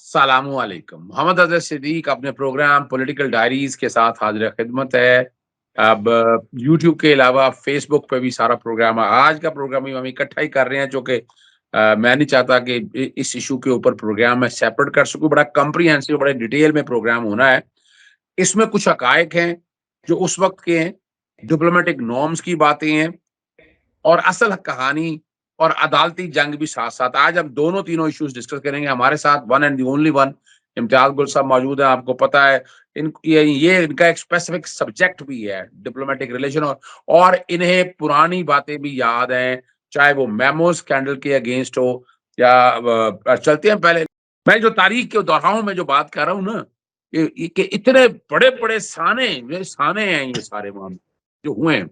अस्सलामुअलैकुम। मोहम्मद अज़हर सिद्दीक अपने programme political diaries के साथ हाजिर खिदमत है। अब यूट्यूब के अलावा फेसबुक पे भी सारा प्रोग्राम है। आज का प्रोग्राम भी हम इकट्ठा ही कर रहे हैं, चूँकि मैं नहीं चाहता कि इस इशू के ऊपर प्रोग्राम मैं सेपरेट कर सकूँ। बड़ा कॉम्प्रिहेंसिव, बड़े डिटेल में प्रोग्राम होना है। इसमें कुछ हकायक हैं जो उस वक़्त के हैं, डिप्लोमेटिक नॉर्म्स की बातें हैं और असल कहानी और अदालती जंग भी साथ-साथ। आज हम दोनों तीनों इश्यूज़ डिस्कस करेंगे। हमारे साथ one and the only one Imtiaz Gul sahab मौजूद हैं। आपको पता है ये इनका एक स्पेसिफिक सब्जेक्ट भी है डिप्लोमेटिक रिलेशन, और इन्हें पुरानी बातें भी याद हैं, चाहे वो मेमो स्कैंडल के अगेंस्ट हो या चलते हैं पहले। मैं जो तारीख के दोहराऊँ, मैं जो बात कर रहा हूँ ना, कि इतने बड़े-बड़े साने हैं ये सारे मामले जो हुए हैं।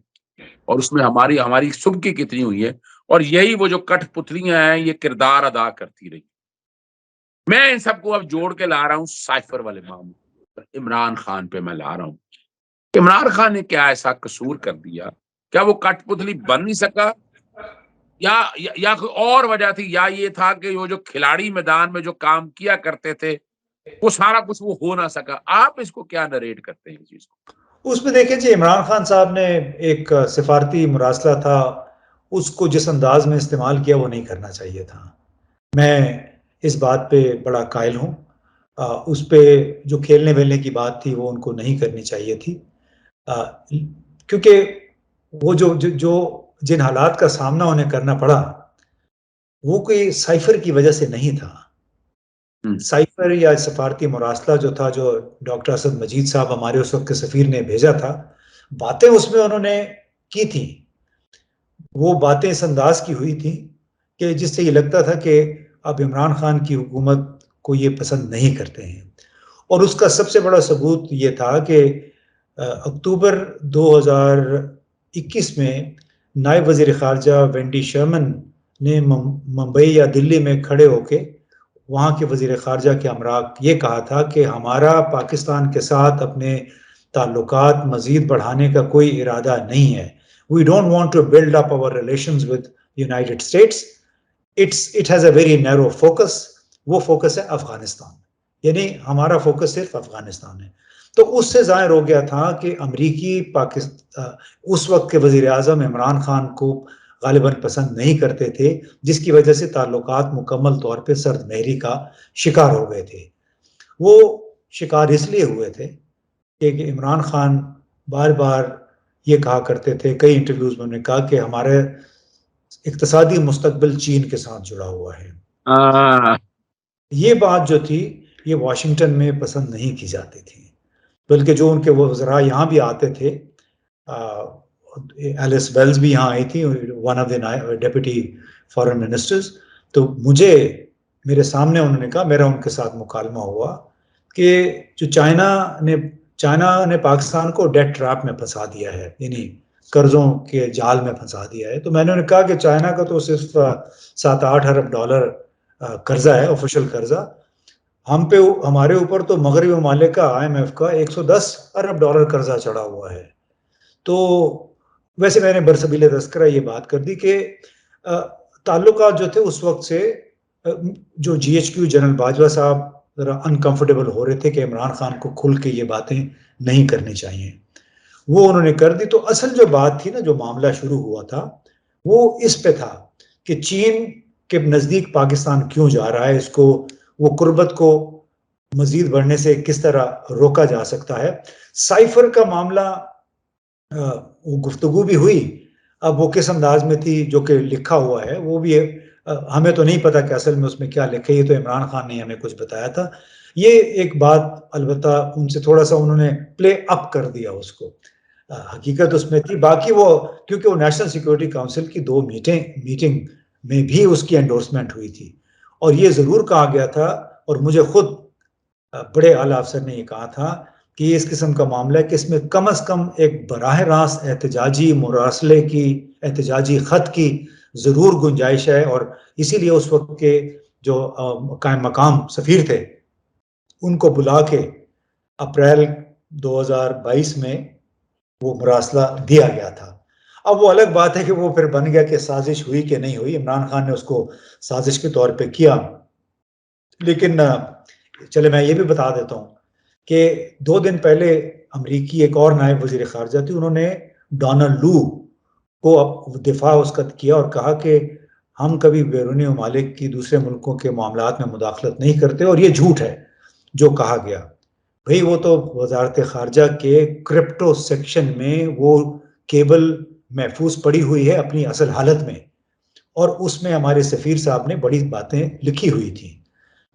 और उसमें हमारी हमारी सुबकी कितनी हुई है, और यही वो जो कठपुतलियाँ हैं, ये किरदार अदा करती रही। मैं इन सबको अब जोड़ के ला रहा हूँ साइफर वाले मामले पर, इमरान खान पे मैं ला रहा हूँ। इमरान खान ने क्या ऐसा कसूर कर दिया? क्या वो कठपुतली बन नहीं सका, या कोई और वजह थी, या ये था कि वो जो खिलाड़ी मैदान में जो काम किया करते थे, वो सारा कुछ वो हो ना सका? आप इसको क्या नरेट करते हैं इस चीज़ को? उसमें देखिए जी, इमरान खान साहब ने एक सिफारती मुरासला था, उसको जिस अंदाज में इस्तेमाल किया वो नहीं करना चाहिए था। मैं इस बात पे बड़ा कायल हूँ। उस पे जो खेलने-वेलने की बात थी वो उनको नहीं करनी चाहिए थी। अ, क्योंकि वो जो जिन हालात का सामना उन्हें करना पड़ा, वो कोई साइफ़र की वजह से नहीं था। हुँ, साइफ़र या सफ़ारती मुरासला जो था, जो डॉक्टर असद मजीद साहब हमारे उस वक़्त के सफ़ीर ने भेजा था, बातें उसमें उन्होंने की थी। वो बातें इस अंदाज़ की हुई थी कि जिससे ये लगता था कि अब इमरान खान की हुकूमत को ये पसंद नहीं करते हैं। और उसका सबसे बड़ा सबूत ये था कि अक्टूबर 2021 में नायब वज़ीर ख़ारजा वेंडी शर्मन ने मुंबई या दिल्ली में खड़े होके वहाँ के वज़ीर ख़ारजा के हमरा ये कहा था कि हमारा पाकिस्तान के साथ अपने ताल्लुकात मज़ीद बढ़ाने का कोई इरादा नहीं है। We don't want to build up our relations with United States. It has a very narrow focus. वो फोकस है अफगानिस्तान, यानी हमारा फोकस सिर्फ अफगानिस्तान है। तो उससे ज़ाहिर हो गया था कि अमरीकी उस वक्त के वज़ीर आज़म इमरान खान को गालिबन पसंद नहीं करते थे, जिसकी वजह से ताल्लुकात मुकम्मल तौर पे सर्दमहरी का शिकार हो गए थे। वो शिकार इसलिए हुए थे कि इमरान खान बार-बार ये कहा करते थे, कई इंटरव्यूज़ में उन्होंने कहा कि हमारे इक़्तिसादी मुस्तक़बिल चीन के साथ जुड़ा हुआ है। हाँ, ये बात जो थी, ये वाशिंगटन में पसंद नहीं की जाती थी। बल्कि जो उनके वो वज़रा यहाँ भी आते थे, एलिस वेल्स भी यहाँ आई थी, one of the deputy foreign ministers. तो मुझे मेरे सामने उन्होंने कहा, मेरा उनके साथ मुकालमा हुआ कि जो चाइना ने पाकिस्तान को डेट ट्रैप में फँसा दिया है, यानी कर्ज़ों के जाल में फँसा दिया है। तो मैंने उन्हें कहा कि चाइना का तो सिर्फ़ 7-8 अरब डॉलर कर्ज़ा है, ऑफ़िशियल कर्ज़ा। हमारे ऊपर तो मगरबी ममालिक का, आईएमएफ का 110 अरब डॉलर कर्ज़ा चढ़ा हुआ है। तो वैसे मैंने बरसबीले तज़किरा ये बात कर दी कि ताल्लुकात जो थे उस वक़्त से, जो जीएचक्यू जनरल बाजवा साहब ज़रा अनकम्फ़र्टेबल हो रहे थे कि इमरान खान को खुल के ये बातें नहीं करनी चाहिए। वो उन्होंने कर दी। तो असल जो बात थी ना, जो मामला शुरू हुआ था, वो इस पे था कि चीन के नज़दीक पाकिस्तान क्यों जा रहा है, इसको वो कुर्बत को मज़ीद बढ़ने से किस तरह रोका जा सकता है। साइफ़र का मामला, वो गुफ्तगू भी हुई। अब वो किस अंदाज में थी, जो कि लिखा हुआ है, वो भी हमें तो नहीं पता कि असल में उसमें क्या लिखा है। ये तो इमरान खान ने हमें कुछ बताया था। ये एक बात अलबत्ता उनसे थोड़ा-सा उन्होंने प्ले अप कर दिया उसको। हकीकत उसमें थी। बाकी वो, क्योंकि वो नेशनल सिक्योरिटी काउंसिल की 2 मीटिंग में भी उसकी एंडोर्समेंट हुई थी, और ये ज़रूर कहा गया था, और मुझे खुद बड़े आला अफ़सर ने ये कहा था कि ये इस किस्म का मामला है कि इसमें कम से कम एक बराह रास्त एहतजाजी मुरासले की, एहतजाजी ख़त की ज़रूर गुंजाइश है। और इसीलिए उस वक़्त के जो कायम मकाम सफ़ीर थे, उनको बुला के अप्रैल 2022 में वो मुरासला दिया गया था। अब वो अलग बात है कि वो फिर बन गया कि साज़िश हुई कि नहीं हुई। इमरान खान ने उसको साज़िश के तौर पे किया। लेकिन चले मैं ये भी बता देता हूँ कि 2 दिन पहले अमरीकी एक और नायब वज़ीर ख़ारजा थी, उन्होंने डोनाल्ड लू को अब दिफा उसका किया और कहा कि हम कभी बैरूनी ममालिक की दूसरे मुल्कों के मामलात में मुदाखलत नहीं करते और ये झूठ है जो कहा गया। भाई वो तो वजारत ख़ारजा के क्रिप्टो सेक्शन में वो केबल महफूज पड़ी हुई है अपनी असल हालत में, और उसमें हमारे सफ़ीर साहब ने बड़ी बातें लिखी हुई थी,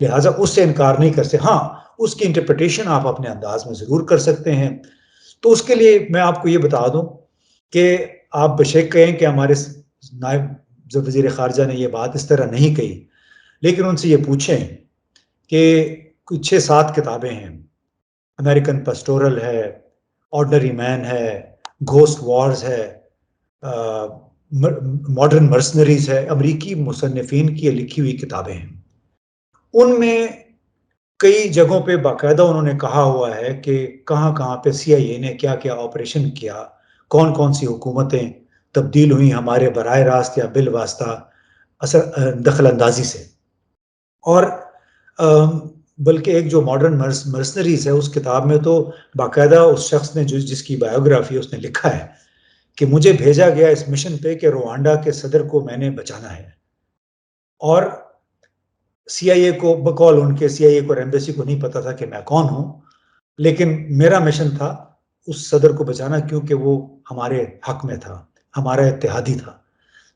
लिहाजा उससे इनकार नहीं कर सकते। हाँ, उसकी इंटरप्रिटेशन आप अपने अंदाज में ज़रूर कर सकते हैं। तो उसके लिए मैं आपको ये बता दूं कि आप बेशक कहें कि हमारे नायब वज़ीर ख़ारजा ने ये बात इस तरह नहीं कही, लेकिन उनसे ये पूछें कि कुछ 6-7 किताबें हैं, अमेरिकन पेस्टोरल है, ऑर्डिनरी मैन है, घोस्ट वॉर्स है, मॉडर्न मर्सनरीज है, अमरीकी मुसन्निफीन की लिखी हुई किताबें हैं। उनमें कई जगहों पे बाकायदा उन्होंने कहा हुआ है कि कहाँ-कहाँ पे सीआईए ने क्या-क्या ऑपरेशन किया, कौन-कौन सी हुकूमतें तब्दील हुई हमारे बराह रास्त या बिल वास्ता दखल अंदाजी से। और बल्कि एक जो मॉडर्न मर्सनरीज है, उस किताब में तो बाकायदा उस शख्स ने जिसकी बायोग्राफी है, उसने लिखा है कि मुझे भेजा गया इस मिशन पे कि रुवांडा के सदर को मैंने बचाना है, और सीआईए को बकौल उनके सीआईए को और एम्बेसी को नहीं पता था कि मैं कौन हूं, लेकिन मेरा मिशन था उस सदर को बचाना, क्योंकि वो हमारे हक में था, हमारा इत्तेहादी था।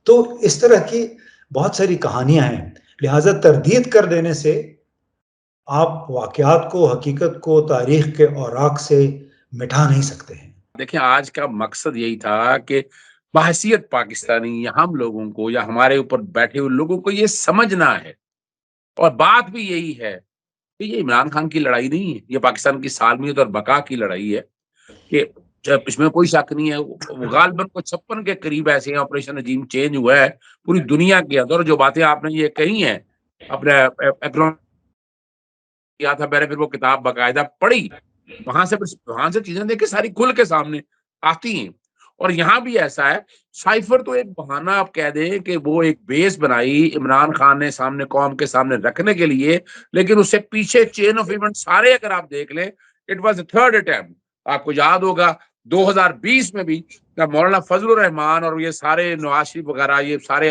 तो इस तरह की बहुत सारी कहानियां हैं, लिहाजा तरदीद कर देने से आप वाकयात को, हकीकत को तारीख के औराक से मिटा नहीं सकते हैं। देखिए, आज का मकसद यही था कि बहैसियत पाकिस्तानी या हम लोगों को या हमारे ऊपर बैठे हुए लोगों को ये समझना है, और बात भी यही है कि ये इमरान खान की लड़ाई नहीं है, ये पाकिस्तान की सालमियत और बका की लड़ाई है। कि जब इसमें कोई शक नहीं है, वो गालिबन को 56 के करीब ऐसे हैं ऑपरेशन रजीम चेंज हुआ है पूरी दुनिया के अंदर। जो बातें आपने ये कही हैं अपने किया था, मैंने फिर वो किताब बाकायदा पढ़ी, वहां से चीजें देखिए सारी खुल के सामने आती हैं। और यहाँ भी ऐसा है, साइफर तो एक बहाना आप कह दें कि वो एक बेस बनाई इमरान खान ने सामने कौम के सामने रखने के लिए, लेकिन उससे पीछे चेन ऑफ इवेंट सारे अगर आप देख लें, it was the third attempt. आपको याद होगा 2020 में भी जब मौलाना फजलुर रहमान और ये सारे नवाज शरीफ वगैरह ये सारे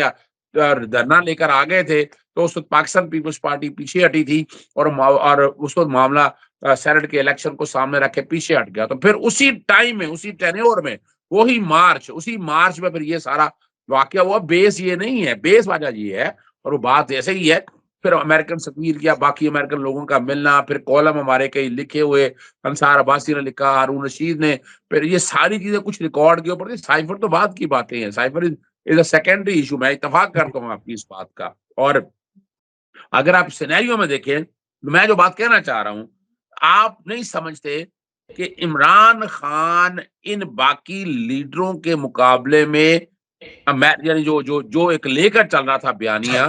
धरना लेकर आ गए थे, तो उस वक्त पाकिस्तान पीपल्स पार्टी पीछे हटी थी, और उस वक्त मामला सेनेट के इलेक्शन को सामने रख के पीछे हट गया। तो फिर उसी टाइम में, उसी टेन्योर में, उसी मार्च में फिर ये सारा वाकया हुआ। बेस ये नहीं है, बेस वजह ये है, और वो बात ऐसे ही है। फिर अमेरिकन सफीर या बाकी अमेरिकन लोगों का मिलना, फिर कॉलम हमारे कई लिखे हुए, अंसार अब्बासी ने लिखा, हारून रशीद ने, फिर ये सारी चीजें कुछ रिकॉर्ड के ऊपर। साइफर तो बात की बातें हैं, cipher is a secondary issue. मैं इत्तेफाक करता हूँ आपकी इस बात का। और अगर आप सिनेरियो में देखें, मैं जो बात कहना चाह रहा हूं, आप नहीं समझते कि इमरान खान इन बाकी लीडरों के मुकाबले में यानी जो जो जो एक लेकर चल रहा था बयानिया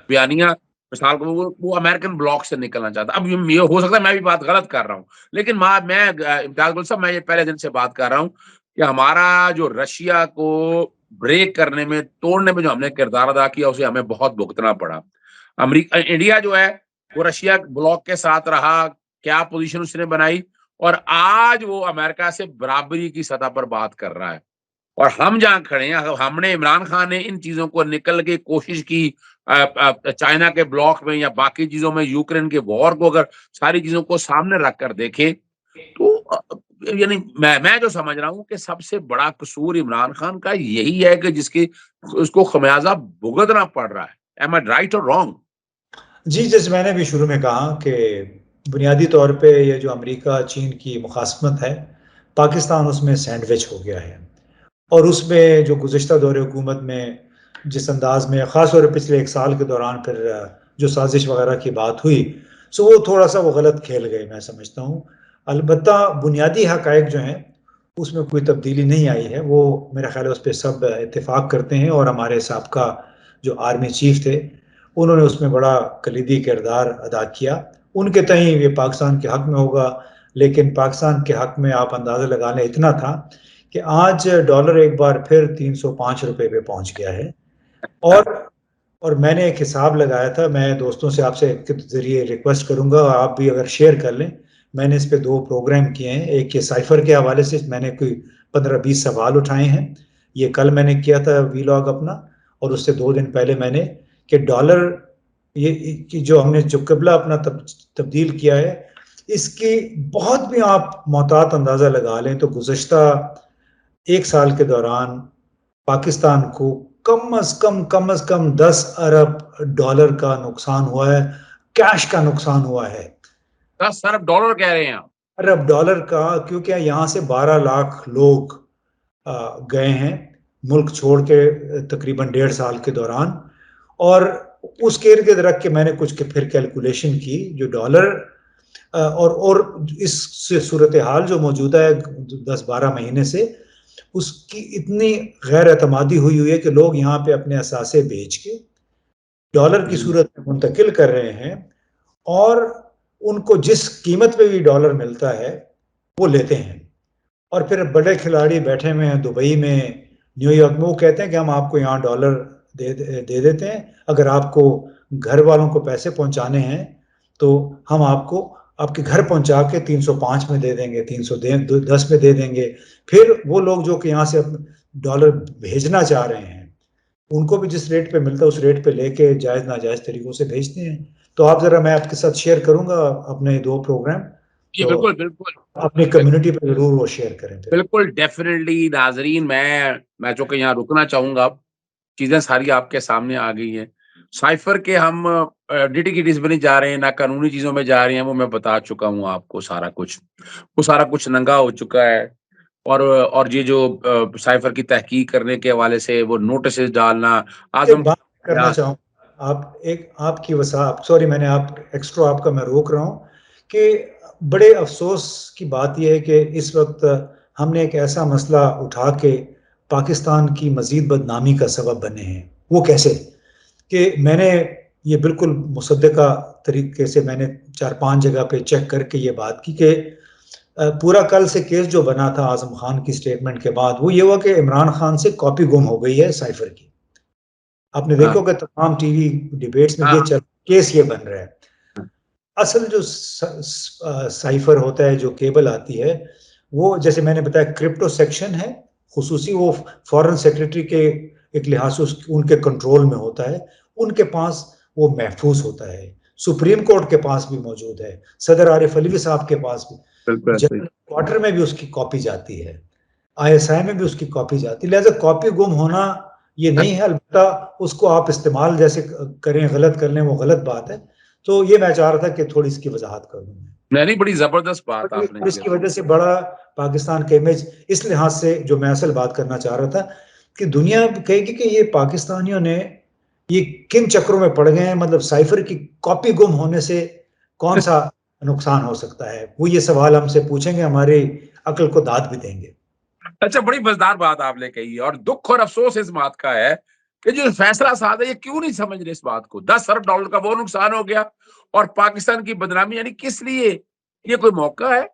बयानिया मिसाल को, वो अमेरिकन ब्लॉक से निकलना चाहता। अब ये हो सकता है मैं भी बात गलत कर रहा हूँ, लेकिन मैं इम्तियाज गुल साहब, मैं ये पहले दिन से बात कर रहा हूँ कि हमारा जो रशिया को ब्रेक करने में, तोड़ने में जो हमने किरदार अदा किया, उसे हमें बहुत भुगतना पड़ा। अमेरिका इंडिया जो है वो रशिया ब्लॉक के साथ रहा, क्या पोजीशन उसने बनाई, और आज वो अमेरिका से बराबरी की सतह पर बात कर रहा है। और हम जहाँ खड़े हैं, हमने, इमरान खान ने इन चीजों को निकल के कोशिश की चाइना के ब्लॉक में या बाकी चीजों में, यूक्रेन के वॉर को अगर सारी चीजों को सामने रख कर देखें, तो यानी मैं जो समझ रहा हूँ कि सबसे बड़ा कसूर इमरान खान का यही है कि जिसकी उसको खमियाजा भुगतना पड़ रहा है। एम आई राइट और रॉन्ग? जी, जैसे मैंने भी शुरू में कहा कि बुनियादी तौर पे ये जो अमेरिका चीन की मुखासमत है, पाकिस्तान उसमें सैंडविच हो गया है, और उसमें जो गुज़िश्ता दौर हुकूमत में जिस अंदाज़ में ख़ास तौर पे पिछले 1 साल के दौरान फिर जो साज़िश वग़ैरह की बात हुई, सो वो थोड़ा-सा वो गलत खेल गए, मैं समझता हूँ। अलबत्ता बुनियादी हक़ाइक़ जो हैं, उसमें कोई तब्दीली नहीं आई है, वो मेरा ख़्याल है उस पे सब इत्तेफ़ाक करते हैं, और हमारे साबका जो आर्मी चीफ़ थे, उन्होंने उसमें बड़ा कलीदी किरदार अदा किया। उनके तहीं ये पाकिस्तान के हक़ में होगा, लेकिन पाकिस्तान के हक़ में आप अंदाज़ा लगा लें इतना था कि आज डॉलर एक बार फिर ₹305 पे पहुंच गया है, और और मैंने एक हिसाब लगाया था, मैं दोस्तों से आपसे के जरिए रिक्वेस्ट करूंगा, आप भी अगर शेयर कर लें। मैंने इस पे 2 प्रोग्राम किए हैं। एक ये साइफर के हवाले से मैंने कोई 15-20 सवाल उठाए हैं, ये कल मैंने किया था वीलॉग अपना। और उससे 2 दिन पहले मैंने कि डॉलर ये कि जो हमने जो क़िबला अपना तब्दील किया है, इसकी बहुत भी आप मोहतात अंदाज़ा लगा लें तो गुज़श्ता 1 साल के दौरान पाकिस्तान को कम अज़ कम 10 अरब डॉलर का नुकसान हुआ है, कैश का नुकसान हुआ है। 10 अरब डॉलर कह रहे हैं आप? अरब डॉलर का, क्योंकि यहाँ से 12 लाख लोग गए हैं मुल्क छोड़ के तकरीबन 1.5 साल के दौरान। और उसके इर्द गिर्द रख के मैंने कुछ के फिर कैलकुलेशन की जो डॉलर और इस सूरत हाल जो मौजूदा है 10-12 महीने से, उसकी इतनी गैर एतमादी हुई है कि लोग यहाँ पे अपने असासे बेच के डॉलर की सूरत में मुंतकिल कर रहे हैं, और उनको जिस कीमत पे भी डॉलर मिलता है वो लेते हैं। और फिर बड़े खिलाड़ी बैठे हुए हैं दुबई में, न्यूयॉर्क में, वो कहते हैं कि हम आपको यहाँ डॉलर दे देते हैं, अगर आपको घर वालों को पैसे पहुंचाने हैं तो हम आपको आपके घर पहुंचा के 305 में दे देंगे, 310 में दे देंगे। फिर वो लोग जो कि यहाँ से डॉलर भेजना चाह रहे हैं, उनको भी जिस रेट पे मिलता है उस रेट पे लेके जायज़ नाजायज़ तरीकों से भेजते हैं। तो आप ज़रा, मैं आपके साथ शेयर करूँगा अपने 2 प्रोग्राम, जी, तो बिल्कुल, बिल्कुल। अपनी कम्युनिटी पे ज़रूर वो शेयर करें फिर। बिल्कुल, डेफ़िनिटली नाज़रीन, मैं जो कि यहाँ रुकना चाहूँगा अब, चीज़ें सारी आपके सामने आ गई हैं। साइफ़र के हम निटी-ग्रिटीज़ में नहीं जा रहे हैं, ना कानूनी चीज़ों में जा रहे हैं, वो मैं बता चुका हूँ आपको सारा कुछ। वो सारा कुछ नंगा हो चुका है। और ये जो साइफ़र की तहकीक करने के हवाले से वो नोटिसेस डालना, एक आज़म बात करना या चाहूँ, आप एक आपकी वसा सॉरी, मैंने आप एक्स्ट्रा आपका मैं रोक रहा हूँ कि बड़े अफ़सोस की बात ये है कि इस वक़्त हमने एक ऐसा मसला उठा के पाकिस्तान की मज़ीद बदनामी का सबब बने हैं। वो कैसे? कि मैंने ये बिल्कुल मुसद्दक़ा तरीके से मैंने 4-5 जगह पे चेक करके ये बात की कि पूरा कल से केस जो बना था आज़म खान की स्टेटमेंट के बाद, वो ये हुआ कि इमरान खान से कॉपी गुम हो गई है साइफ़र की। आपने हाँ, देखा होगा तमाम टीवी डिबेट्स में हाँ, ये हाँ, केस ये बन रहा है। हाँ, असल जो साइफ़र होता है, जो केबल आती है, वो जैसे मैंने बताया क्रिप्टो सेक्शन है, खुसूसी वो फॉरेन सेक्रेटरी के एक लिहाज से उनके कंट्रोल में होता है, उनके पास वो महफूज होता है। सुप्रीम कोर्ट के पास भी मौजूद है, सदर आरिफ अलवी साहब के पास भी, बिल्कुल सही। जनरल क्वार्टर में भी उसकी कॉपी जाती है, आईएसआई में भी उसकी कॉपी जाती है। लिहाजा कॉपी गुम होना ये नहीं है, अलबत्ता उसको आप इस्तेमाल जैसे करें, गलत कर लें, वो गलत बात है। तो ये मैं चाह रहा था कि थोड़ी इसकी वज़ाहत कर दूँ मैं। नहीं, बड़ी ज़बरदस्त बात आपने और की। इसकी वजह से बड़ा पाकिस्तान का इमेज, इस लिहाज से जो मैं असल बात करना चाह रहा था कि दुनिया कहेगी कि ये पाकिस्तानियों ने ये किन चक्रों में पड़ गए हैं, मतलब साइफर की कॉपी गुम होने से कौन सा नुकसान हो सकता है, वो ये सवाल हमसे पूछेंगे, हमारी अकल को दाद भी देंगे। अच्छा, बड़ी मज़ेदार बात आपने कही है और दुःख और अफ़सोस इस बात का है कि जो फैसला साज़ है, ये क्यों नहीं समझ रहे इस बात को। 10 अरब डॉलर का वो नुकसान हो गया और पाकिस्तान की बदनामी, यानी किस लिए? ये कोई मौका है?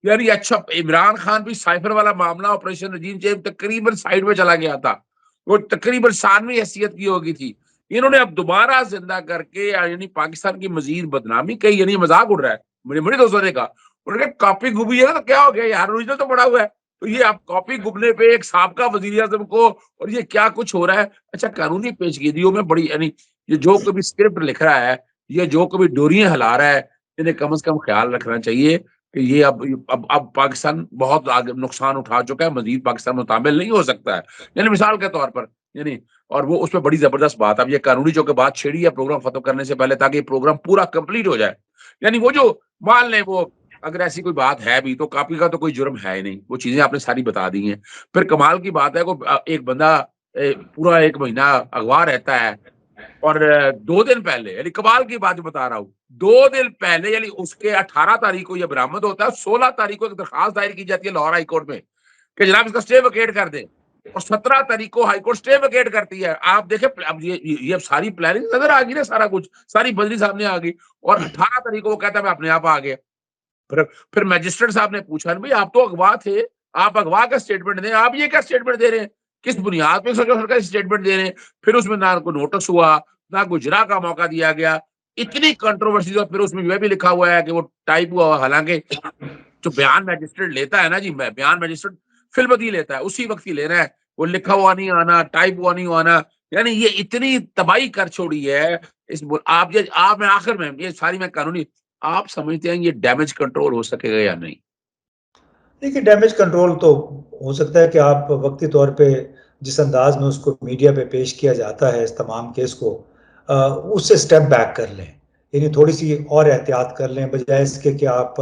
यानी अच्छा, इमरान खान भी साइफ़र वाला मामला, ऑपरेशन नजीम चेंज तकरीबन साइड में चला गया था। वो तकरीबन सानवी हैसियत की हो गई थी। इन्होंने अब दोबारा ज़िंदा करके यानी पाकिस्तान की मज़ीद बदनामी कही, यानी मज़ाक उड़ रहा है। मेरे दोस्तों ने कहा, उन्होंने कहा कॉपी गुमी है ना, तो क्या हो गया यार, ओरिजिनल तो पड़ा हुआ है। तो ये आप कॉपी गुमने पे एक साबका वज़ीर-ए-आज़म को, और ये क्या कुछ हो रहा है? अच्छा, कानूनी पेचीदगियों में बड़ी, यानी ये जो कभी स्क्रिप्ट लिख रहा है, ये जो कभी डोरियाँ हिला रहा है, इन्हें कम से कम ख़्याल रखना चाहिए कि ये अब पाकिस्तान बहुत आगे नुकसान उठा चुका है, मज़ीद पाकिस्तान मुतामिल नहीं हो सकता है। यानी मिसाल के तौर पर, यानी और वो उसमें बड़ी ज़बरदस्त बात, अब ये कानूनी जो कि बात छेड़ी है प्रोग्राम ख़त्म करने से पहले, ताकि प्रोग्राम पूरा कंप्लीट हो जाए। यानी वो जो मान लें, वो अगर ऐसी कोई बात है भी, तो कॉपी का तो कोई जुर्म है ही नहीं। वो चीज़ें आपने सारी बता दी हैं। फिर कमाल की बात है, वो एक बंदा पूरा 1 महीना अगवा रहता है और 2 दिन पहले, यानी कमाल की बात जो बता रहा हूँ, 2 दिन पहले यानी उसके 18 तारीख को ये बरामद होता है, 16 तारीख को एक दरखास्त दायर की जाती है लाहौर हाई कोर्ट में कि जनाब इसका स्टे वेकेट कर दें, और 17 तारीख को हाई कोर्ट स्टे वेकेट करती है। आप देखें, अब ये अब सारी प्लानिंग नज़र आ गई ना, सारा कुछ, सारी बजरी सामने आ गई, और 18 तारीख को वो कहता है मैं अपने आप आ गया। फिर फिर मजिस्ट्रेट साहब ने पूछा, भई आप तो अगवा थे, आप अगवा का स्टेटमेंट दें, आप ये क्या स्टेटमेंट दे रहे हैं? किस बुनियाद पे सरकार स्टेटमेंट दे रहे हैं? फिर उसमें ना कोई नोटिस हुआ, ना गुजरा का मौका दिया गया। इतनी कंट्रोवर्सी, और फिर उसमें यह भी लिखा हुआ है कि वो टाइप हुआ, हालांकि जो बयान मैजिस्ट्रेट लेता है ना जी, बयान मैजिस्ट्रेट फिल्म ही लेता है, उसी वक्त ही लेना है, वो लिखा हुआ नहीं आना, टाइप हुआ नहीं आना। यानी ये इतनी तबाही कर छोड़ी है आप मैं आखिर में ये सारी मैं कानूनी, आप समझते हैं ये डैमेज कंट्रोल हो सकेगा या नहीं? देखिए, डैमेज कंट्रोल तो हो सकता है कि आप वक्ती तौर पे जिस अंदाज में उसको मीडिया पे पेश किया जाता है इस तमाम केस को, उससे स्टेप बैक कर लें, यानी थोड़ी सी और एहतियात कर लें, बजाय इसके कि आप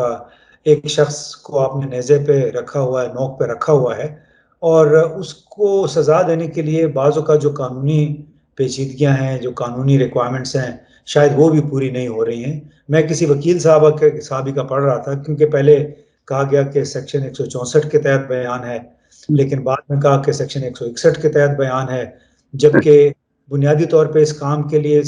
एक शख्स को आपने नेज़े पे रखा हुआ है, नोक पे रखा हुआ है, और उसको सज़ा देने के लिए बाज़ों का जो कानूनी पेचीदगियाँ हैं, जो कानूनी रिक्वायरमेंट्स हैं, शायद वो भी पूरी नहीं हो रही हैं। मैं किसी वकील साहबी का पढ़ रहा था, क्योंकि पहले कहा गया कि सेक्शन 164 के तहत बयान है, लेकिन बाद में कहा कि सेक्शन 161 के तहत बयान है, जबकि बुनियादी तौर पे इस काम के लिए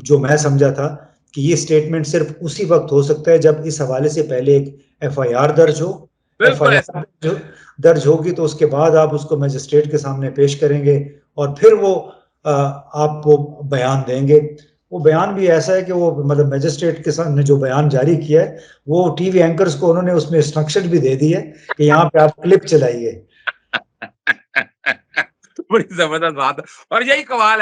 जो मैं समझा था कि ये स्टेटमेंट सिर्फ उसी वक्त हो सकता है जब इस हवाले से पहले एक एफआईआर दर्ज हो। बिल्कुल ऐसा। एफआईआर जो दर्ज होगी तो उसके बाद आप उसको मजिस्ट्रेट के सामने पेश करेंगे, और फिर वो आप वो बयान देंगे। वो बयान भी ऐसा है कि वो मतलब मजिस्ट्रेट के सामने जो बयान जारी किया है, वो टीवी एंकर्स को उन्होंने उसमें इंस्ट्रक्शन भी दे दी है कि यहाँ पे आप क्लिप चलाइए। बड़ी जबरदस्त बात है, और यही कमाल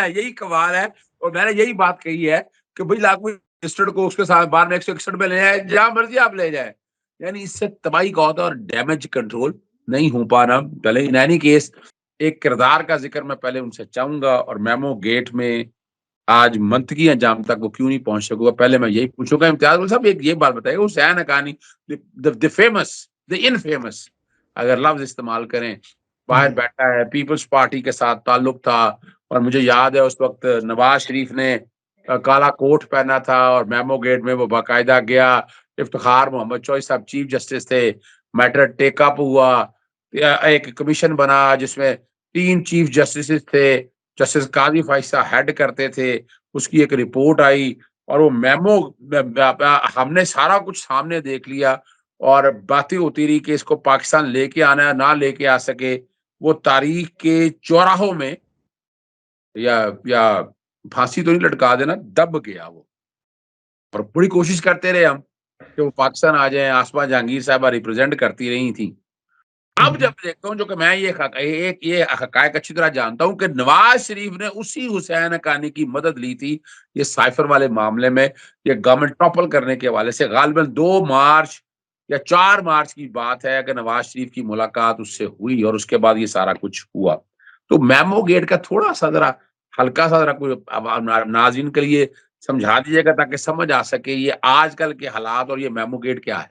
है, और मैंने यही बात कही है कि भाई लाखों रजिस्टर्ड को उसके साथ बाद में 161 में ले जाए, जहां मर्जी आप ले जाए। यानी इससे तबाही का होता है और डैमेज कंट्रोल नहीं हो पाना। पहले इन एनी केस एक किरदार का जिक्र मैं पहले उनसे चाहूंगा, और मेमो गेट में आज मंतकी अंजाम तक वो क्यों नहीं पहुंच सका, पहले मैं यही पूछूंगा। इम्तियाज गुल साहब एक ये बात बताइए, Hussain Haqqani, the famous, the infamous, अगर लफ्ज इस्तेमाल करें, बाहर बैठा है, पीपल्स पार्टी के साथ ताल्लुक था, और मुझे याद है उस वक्त नवाज शरीफ ने काला कोट पहना था, और मेमो गेट में वो बाकायदा गया, इफ्तिखार मोहम्मद चौधरी साहब चीफ जस्टिस थे, मैटर टेकअप हुआ, एक कमीशन बना जिसमें 3 चीफ जस्टिस थे, जस्टिस काजी फाइसा हेड करते थे, उसकी एक रिपोर्ट आई, और वो मेमो हमने सारा कुछ सामने देख लिया, और बातें होती रही कि इसको पाकिस्तान लेके आना है, ना लेके आ सके। वो तारीख के चौराहों में या फांसी तो नहीं लटका देना, दब गया वो, और बड़ी कोशिश करते रहे हम कि वो पाकिस्तान आ जाए। आसमा जहांगीर साहबा रिप्रेजेंट करती रही थी। अब जब देखता हूँ, जो कि मैं ये हकायक अच्छी तरह जानता हूँ कि नवाज शरीफ ने उसी हुसैन हक्कानी की मदद ली थी ये साइफर वाले मामले में, ये गवर्नमेंट टॉपल करने के हवाले से। गालिबन 2 मार्च या 4 मार्च की बात है कि नवाज शरीफ की मुलाकात उससे हुई, और उसके बाद ये सारा कुछ हुआ। तो मेमो गेट का थोड़ा सा जरा हल्का सा जरा कोई नाज़रीन के लिए समझा दीजिएगा, ताकि समझ आ सके ये आजकल के हालात और ये मेमो गेट क्या है?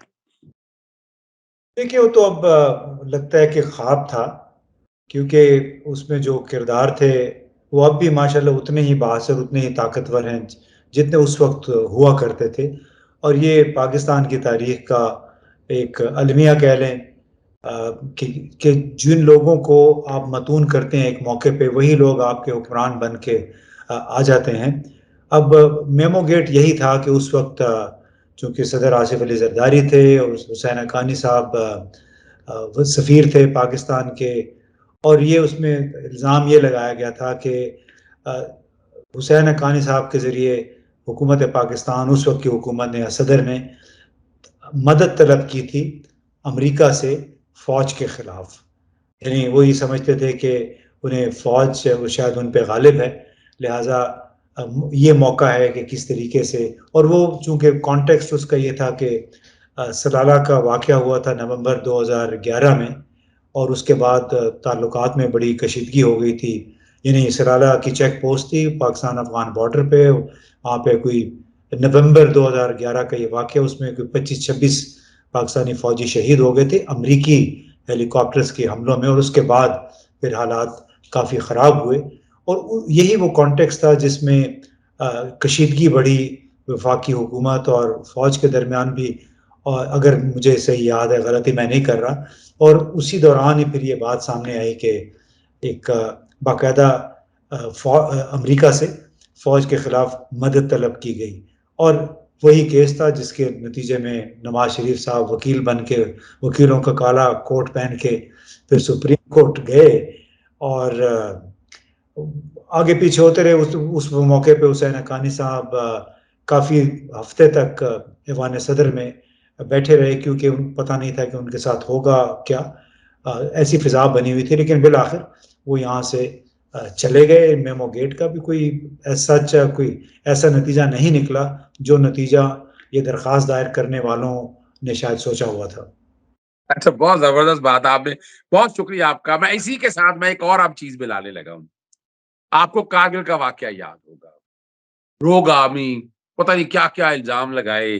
देखिए, वो तो अब लगता है कि ख्वाब था, क्योंकि उसमें जो किरदार थे वो अब भी माशाल्लाह उतने ही बाअसर, उतने ही ताकतवर हैं जितने उस वक्त हुआ करते थे। और ये पाकिस्तान की तारीख का एक अलमिया कह लें, कि जिन लोगों को आप मतून करते हैं एक मौके पे, वही लोग आपके हुक्मरान बन के आ जाते हैं। अब मेमो गेट यही था कि उस वक्त चूंकि सदर आसिफ अली जरदारी थे और हुसैन हक्कानी साहब वो सफ़ीर थे पाकिस्तान के, और ये उसमें इल्ज़ाम ये लगाया गया था कि हुसैन हक्कानी साहब के ज़रिए हुकूमत पाकिस्तान, उस वक्त की हुकूमत ने या सदर ने मदद तलब की थी अमेरिका से फ़ौज के ख़िलाफ़। यानी वो ये समझते थे कि उन्हें फ़ौज से वो शायद उन पे गालिब है, लिहाज़ा ये मौका है कि किस तरीके से, और वो चूँकि कॉन्टेक्स्ट उसका ये था कि सलाला का वाक़या हुआ था नवंबर 2011 में, और उसके बाद ताल्लुकात में बड़ी कशीदगी हो गई थी। यानी सलाला की चेक पोस्ट थी पाकिस्तान-अफ़गान बॉर्डर पे, वहाँ पे कोई नवंबर 2011 का ये वाक़या, उसमें कोई 25-26 पाकिस्तानी फ़ौजी शहीद हो गए थे अमरीकी हेलीकॉप्टर्स के हमलों में, और उसके बाद फिर हालात काफ़ी ख़राब हुए। और यही वो कॉन्टेक्स्ट था जिसमें कशीदगी बढ़ी वफाकी हुकूमत और फ़ौज के दरमियान भी, और अगर मुझे सही याद है, गलती मैं नहीं कर रहा, और उसी दौरान ही फिर ये बात सामने आई कि एक बाकायदा अमेरिका से फ़ौज के ख़िलाफ़ मदद तलब की गई, और वही केस था जिसके नतीजे में नवाज शरीफ साहब वकील बन के, वकीलों का काला कोट पहन के फिर सुप्रीम कोर्ट गए, और आगे पीछे होते रहे। उस मौके पे हुसैन हक्कानी साहब काफ़ी हफ्ते तक ऐवान सदर में बैठे रहे, क्योंकि पता नहीं था कि उनके साथ होगा क्या। ऐसी फिजा बनी हुई थी, लेकिन बिल आखिर वो यहाँ से चले गए। मेमो गेट का भी कोई ऐसा नतीजा नहीं निकला जो नतीजा ये दरख्वास्त दायर करने वालों ने शायद सोचा हुआ था। अच्छा, बहुत जबरदस्त बात आपने, बहुत शुक्रिया आपका। मैं इसी के साथ मैं एक और अब चीज में लाने लगा हूँ। आपको कारगिल का वाकया याद होगा, रोग आर्मी पता नहीं क्या क्या इल्जाम लगाए,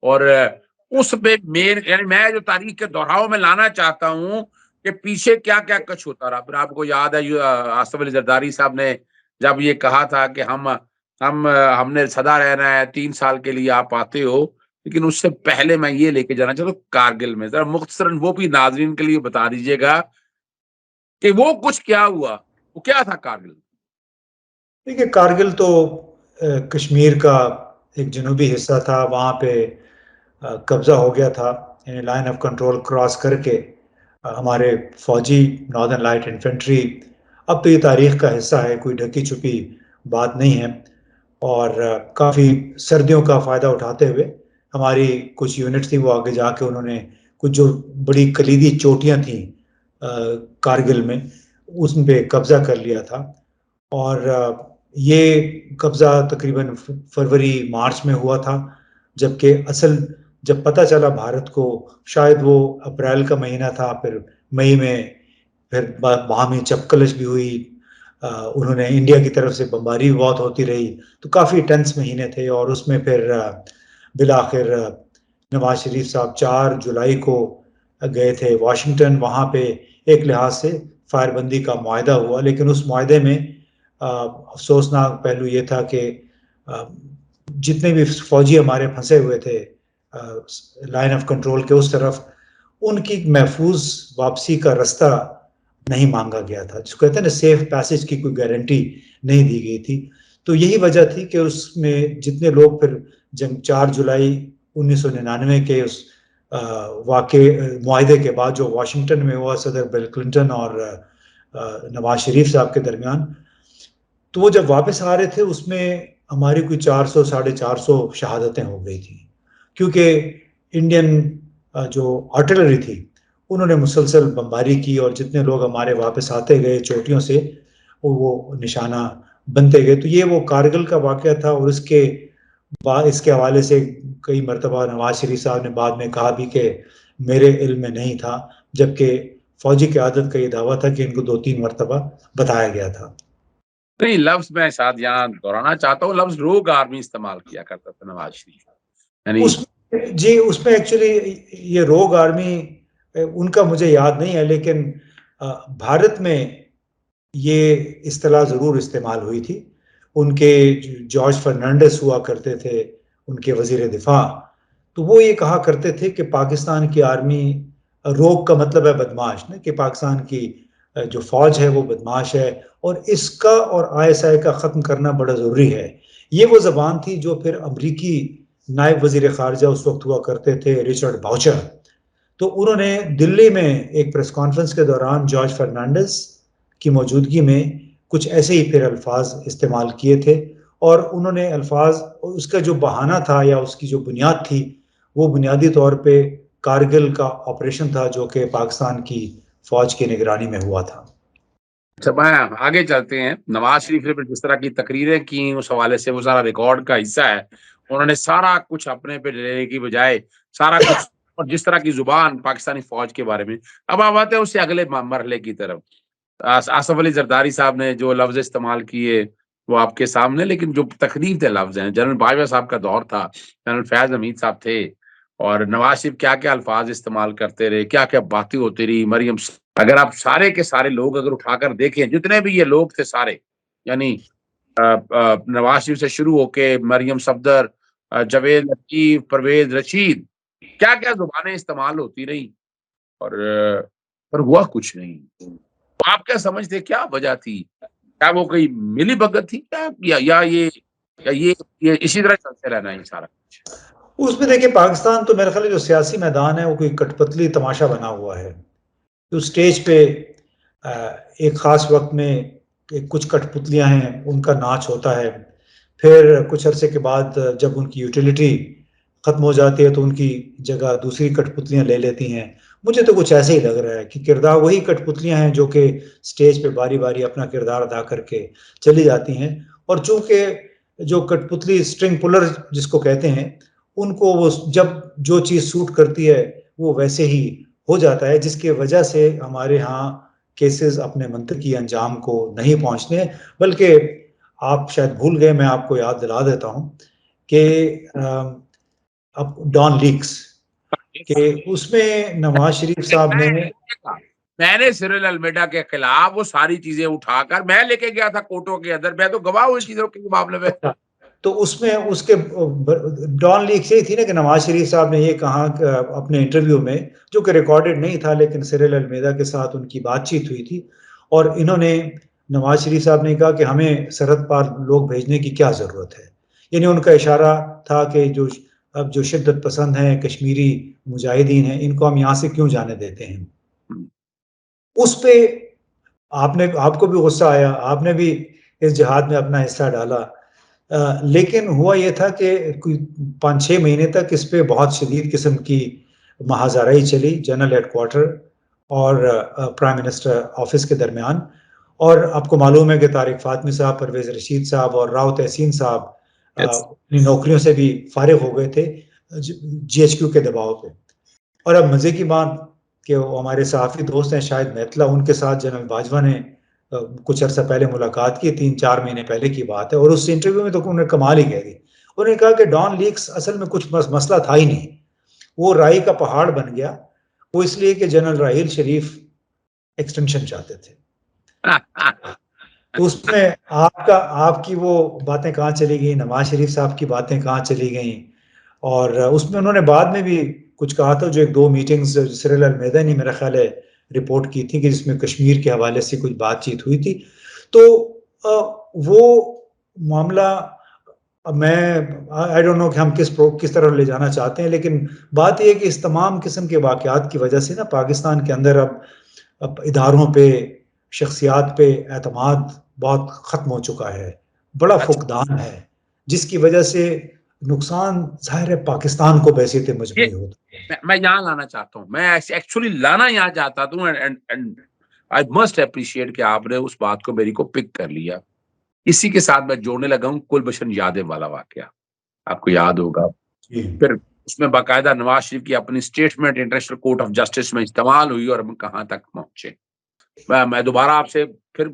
और उसमें मेन यानी मैं जो तारीख के दोहराव में लाना चाहता हूँ कि पीछे क्या क्या कुछ होता रहा। फिर आपको याद है आसिफ अली जरदारी साहब ने जब ये कहा था कि हमने सदा रहना है, 3 साल के लिए आप आते हो। लेकिन उससे पहले मैं ये लेके जाना चाहता हूँ कारगिल में, जरा मुख्तसरन वो भी नाजरीन के लिए बता दीजिएगा कि वो कुछ क्या हुआ, वो क्या था कारगिल। देखिए, कारगिल तो कश्मीर का एक जनूबी हिस्सा था। वहाँ पे कब्जा हो गया था, यानी लाइन ऑफ कंट्रोल क्रॉस करके हमारे फौजी नॉर्दर्न लाइट इन्फेंट्री, अब तो ये तारीख का हिस्सा है, कोई ढकी छुपी बात नहीं है। और काफ़ी सर्दियों का फ़ायदा उठाते हुए हमारी कुछ यूनिट थी, वो आगे जाके उन्होंने कुछ जो बड़ी कलीदी चोटियाँ थीं कारगिल में, उन पे कब्जा कर लिया था। और ये कब्जा तकरीबन फरवरी मार्च में हुआ था, जबकि असल जब पता चला भारत को, शायद वो अप्रैल का महीना था। फिर मई में फिर वहाँ में चपकलश भी हुई। उन्होंने इंडिया की तरफ से बमबारी भी बहुत होती रही, तो काफ़ी टेंस महीने थे। और उसमें फिर बिल आखिर नवाज शरीफ साहब 4 जुलाई को गए थे वाशिंगटन। वहाँ पे एक लिहाज से फायरबंदी का मुआहदा हुआ, लेकिन उस मुआहदे में अफसोसनाक पहलू ये था कि जितने भी फौजी हमारे फंसे हुए थे लाइन ऑफ कंट्रोल के उस तरफ, उनकी महफूज वापसी का रास्ता नहीं मांगा गया था। जिसको कहते हैं ना, सेफ पैसेज की कोई गारंटी नहीं दी गई थी। तो यही वजह थी कि उसमें जितने लोग फिर जंग 4 जुलाई 1999 के उस वाक़े मुआहदे के बाद जो वाशिंगटन में हुआ सदर बिल क्लिंटन और नवाज शरीफ साहब के दरमियान, तो वो जब वापस आ रहे थे उसमें हमारी कोई 400 साढ़े 400 शहादतें हो गई थी, क्योंकि इंडियन जो आर्टिलरी थी उन्होंने मुसलसल बमबारी की, और जितने लोग हमारे वापस आते गए चोटियों से वो निशाना बनते गए। तो ये वो कारगिल का वाक़या था। और इसके हवाले से कई मरतबा नवाज शरीफ साहब ने बाद में कहा भी कि मेरे इल्म में नहीं था, जबकि फौजी क़यादत का ये दावा था कि इनको 2-3 मरतबा बताया गया था। नहीं, लफ्ज मैं शायद यहाँ दोहराना चाहता हूँ, लफ्ज रोग आर्मी इस्तेमाल किया करता था नवाज शरीफ, यानी उसमें एक्चुअली ये रोग आर्मी उनका मुझे याद नहीं है, लेकिन भारत में ये इस्तेलाह ज़रूर इस्तेमाल हुई थी। उनके जॉर्ज फर्नांडिस हुआ करते थे, उनके वजीर दिफा, तो वो ये कहा करते थे कि पाकिस्तान की आर्मी, रोग का मतलब है बदमाश ना, कि पाकिस्तान की जो फौज है वो बदमाश है, और इसका और आईएसआई का ख़त्म करना बड़ा ज़रूरी है। ये वो ज़बान थी जो फिर अमरीकी नायब वजीर खारजा उस वक्त हुआ करते थे, रिचर्ड बाउचर। तो उन्होंने दिल्ली में एक प्रेस कॉन्फ्रेंस के दौरान जॉर्ज फर्नांडिस की मौजूदगी में कुछ ऐसे ही फिर अल्फाज इस्तेमाल किए थे। और उन्होंने अल्फाज, उसका जो बहाना था या उसकी जो बुनियाद थी, वो बुनियादी तौर पे कारगिल का ऑपरेशन था जो कि पाकिस्तान की फौज की निगरानी में हुआ था। अच्छा, मैं आगे चलते हैं। नवाज शरीफ ने जिस तरह की तकरीरें की उस हवाले से वो सारा रिकॉर्ड का हिस्सा है। उन्होंने सारा कुछ अपने पे लेने की बजाय सारा कुछ, और जिस तरह की जुबान पाकिस्तानी फौज के बारे में। अब आप आते हैं उससे अगले मरहले की तरफ। आसिफ अली जरदारी साहब ने जो लफ्ज इस्तेमाल किए वो आपके सामने, लेकिन जो तकरीर थे लफ्ज हैं, जनरल बाजवा साहब का दौर था, जनरल फैज हमीद साहब थे, और नवाज शरीफ क्या क्या अल्फाज इस्तेमाल करते रहे, क्या क्या बातें होती रही। मरियम, अगर आप सारे के सारे लोग अगर उठाकर देखें, जितने भी ये लोग थे सारे, यानी नवाज शरीफ से शुरू होके मरियम सफदर, जावेद लतीफ, परवेज रशीद, क्या क्या जुबानें इस्तेमाल होती रही, और पर हुआ कुछ नहीं। तो आप क्या समझते, क्या वजह थी? क्या वो कोई मिली भगत थी क्या, या ये इसी तरह चलते रहना है सारा कुछ? उसमें देखिए, पाकिस्तान तो मेरे ख्याल जो सियासी मैदान है वो कोई कठपुतली तमाशा बना हुआ है। तो स्टेज पे एक ख़ास वक़्त में कुछ कठपुतलियां हैं उनका नाच होता है, फिर कुछ अरसे के बाद जब उनकी यूटिलिटी खत्म हो जाती है तो उनकी जगह दूसरी कठपुतलियां ले लेती हैं। मुझे तो कुछ ऐसे ही लग रहा है कि किरदार वही कठपुतलियां हैं जो कि स्टेज पे बारी बारी अपना किरदार अदा करके चली जाती हैं, और चूंकि जो कठपुतली स्ट्रिंग पुलर जिसको कहते हैं, उनको वो जब जो चीज सूट करती है वो वैसे ही हो जाता है, जिसकी वजह से हमारे यहाँ केसेस अपने मंतकी अंजाम को नहीं पहुंचने। बल्कि आप शायद भूल गए, मैं आपको याद दिला देता हूं कि अब डॉन लीक्स के उसमें नवाज शरीफ साहब ने मैंने सिरिल अलमेडा के खिलाफ वो सारी चीजें उठाकर मैं लेके गया था कोर्टों के अंदर, मैं तो गवाह हूँ इस चीजों के मामले में। तो उसमें उसके डॉन लीक्स यही थी ना कि नवाज शरीफ साहब ने ये कहा अपने इंटरव्यू में, जो कि रिकॉर्डेड नहीं था लेकिन सिरिल अलमेदा के साथ उनकी बातचीत हुई थी, और इन्होंने नवाज शरीफ साहब ने कहा कि हमें सरहद पार लोग भेजने की क्या जरूरत है। यानी उनका इशारा था कि जो अब जो शिद्दत पसंद हैं कश्मीरी मुजाहिदीन हैं, इनको हम यहाँ से क्यों जाने देते हैं। उस पे आपने आपको भी गुस्सा आया, आपने भी इस जिहाद में अपना हिस्सा डाला, लेकिन हुआ ये था कि 5-6 महीने तक इस पे बहुत शदीद किस्म की महाजराई चली जनरल हेडक्वार्टर और प्राइम मिनिस्टर ऑफिस के दरमियान। और आपको मालूम है कि तारिक फातमी साहब, परवेज रशीद साहब और राव तहसीन साहब अपनी नौकरियों से भी फारिग हो गए थे GHQ के दबाव पे। और अब मजे की बात कि वो हमारे सहाफ़ी दोस्त हैं शाहिद मैतला, उनके साथ जनरल बाजवा ने कुछ अर्सा पहले मुलाकात की, 3-4 महीने पहले की बात है, और उस इंटरव्यू में तो उन्होंने कमाल ही कह दी। उन्होंने कहा कि डॉन लीक्स असल में कुछ मसला था ही नहीं, वो राई का पहाड़ बन गया, वो इसलिए कि जनरल राहील शरीफ एक्सटेंशन चाहते थे। तो उसमें आपकी वो बातें कहाँ चली गई, नवाज शरीफ साहब की बातें कहाँ चली गई। और उसमें उन्होंने बाद में भी कुछ कहा था, जो 1-2 मीटिंग्स सिरिल अलमेदा ने मेरा ख्याल है रिपोर्ट की थी कि जिसमें कश्मीर के हवाले से कुछ बातचीत हुई थी। तो वो मामला, अब मैं आई डोंट नो कि हम किस तरह ले जाना चाहते हैं, लेकिन बात यह है कि इस तमाम किस्म के वाकयात की वजह से ना पाकिस्तान के अंदर अब इदारों पे, शख्सियात पे एतमाद बहुत ख़त्म हो चुका है, बड़ा फुकदान है, जिसकी वजह से नुकसान ज़ाहिर है पाकिस्तान को बैसियत मजमूई होता है। मैं यहाँ लाना चाहता हूँ, मैं एक्चुअली लाना यहाँ चाहता हूँ, एंड आई मस्ट अप्रिशिएट कि आपने उस बात को मेरी को पिक कर लिया। इसी के साथ मैं जोड़ने लगा हूँ कुलभूषण यादव वाला वाकया, आपको याद होगा। फिर उसमें बाकायदा नवाज शरीफ की अपनी statement international court of justice में इस्तेमाल हुई और हम कहाँ तक पहुंचे। मैं दोबारा आपसे फिर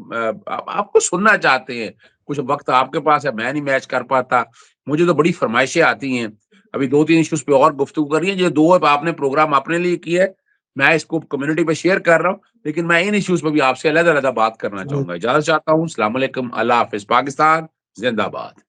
आपको सुनना चाहते हैं, कुछ वक्त आपके पास है, मैं नहीं मैच कर पाता, मुझे तो बड़ी फरमाइशें आती हैं। अभी 2-3 इश्यूज पे और गुफ्तगू करनी है, जो 2 आपने प्रोग्राम अपने लिए किया है, मैं इसको कम्युनिटी पे शेयर कर रहा हूँ, लेकिन मैं इन इश्यूज पे भी आपसे अलग-अलग बात करना चाहूंगा। इजाजत चाहता हूँ। अस्सलाम वालेकुम, अल्लाह हाफिज, पाकिस्तान जिंदाबाद।